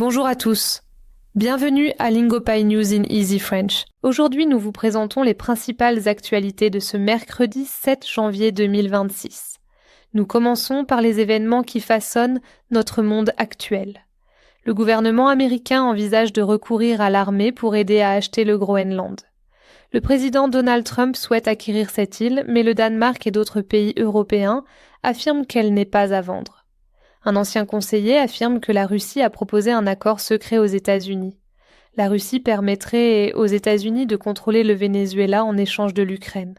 Bonjour à tous. Bienvenue à Lingopay News in Easy French. Aujourd'hui, nous vous présentons les principales actualités de ce mercredi 7 janvier 2026. Nous commençons par les événements qui façonnent notre monde actuel. Le gouvernement américain envisage de recourir à l'armée pour aider à acheter le Groenland. Le président Donald Trump souhaite acquérir cette île, mais le Danemark et d'autres pays européens affirment qu'elle n'est pas à vendre. Un ancien conseiller affirme que la Russie a proposé un accord secret aux États-Unis. La Russie permettrait aux États-Unis de contrôler le Venezuela en échange de l'Ukraine.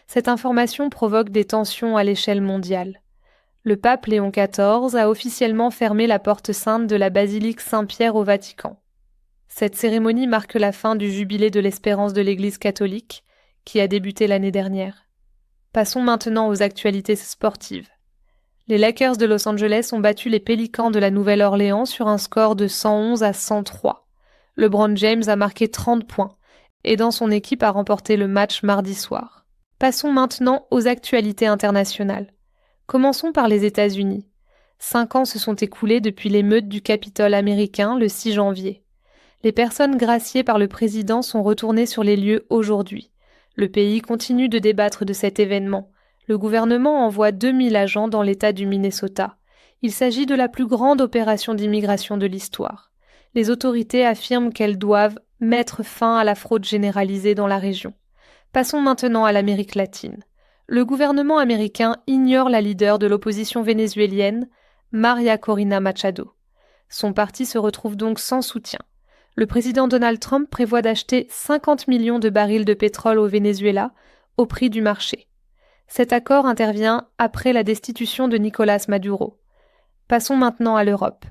Cette information provoque des tensions à l'échelle mondiale. Le pape Léon XIV a officiellement fermé la porte sainte de la basilique Saint-Pierre au Vatican. Cette cérémonie marque la fin du jubilé de l'espérance de l'Église catholique, qui a débuté l'année dernière. Passons maintenant aux actualités sportives. Les Lakers de Los Angeles ont battu les Pélicans de la Nouvelle-Orléans sur un score de 111 à 103. LeBron James a marqué 30 points, aidant son équipe à remporter le match mardi soir. Passons maintenant aux actualités internationales. Commençons par les États-Unis. 5 ans se sont écoulés depuis l'émeute du Capitole américain le 6 janvier. Les personnes graciées par le président sont retournées sur les lieux aujourd'hui. Le pays continue de débattre de cet événement. Le gouvernement envoie 2000 agents dans l'État du Minnesota. Il s'agit de la plus grande opération d'immigration de l'histoire. Les autorités affirment qu'elles doivent mettre fin à la fraude généralisée dans la région. Passons maintenant à l'Amérique latine. Le gouvernement américain ignore la leader de l'opposition vénézuélienne, María Corina Machado. Son parti se retrouve donc sans soutien. Le président Donald Trump prévoit d'acheter 50 millions de barils de pétrole au Venezuela au prix du marché. Cet accord intervient après la destitution de Nicolás Maduro. Passons maintenant à l'Europe.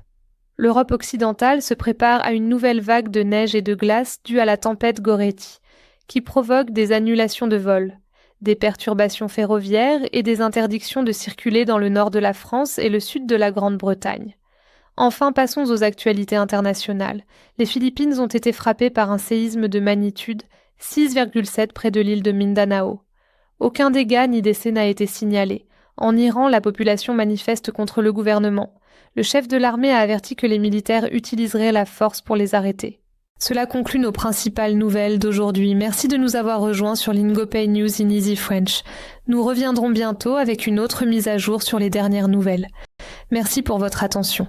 L'Europe occidentale se prépare à une nouvelle vague de neige et de glace due à la tempête Goretti, qui provoque des annulations de vols, des perturbations ferroviaires et des interdictions de circuler dans le nord de la France et le sud de la Grande-Bretagne. Enfin, passons aux actualités internationales. Les Philippines ont été frappées par un séisme de magnitude 6,7 près de l'île de Mindanao. Aucun dégât ni décès n'a été signalé. En Iran, la population manifeste contre le gouvernement. Le chef de l'armée a averti que les militaires utiliseraient la force pour les arrêter. Cela conclut nos principales nouvelles d'aujourd'hui. Merci de nous avoir rejoints sur Lingopay News in Easy French. Nous reviendrons bientôt avec une autre mise à jour sur les dernières nouvelles. Merci pour votre attention.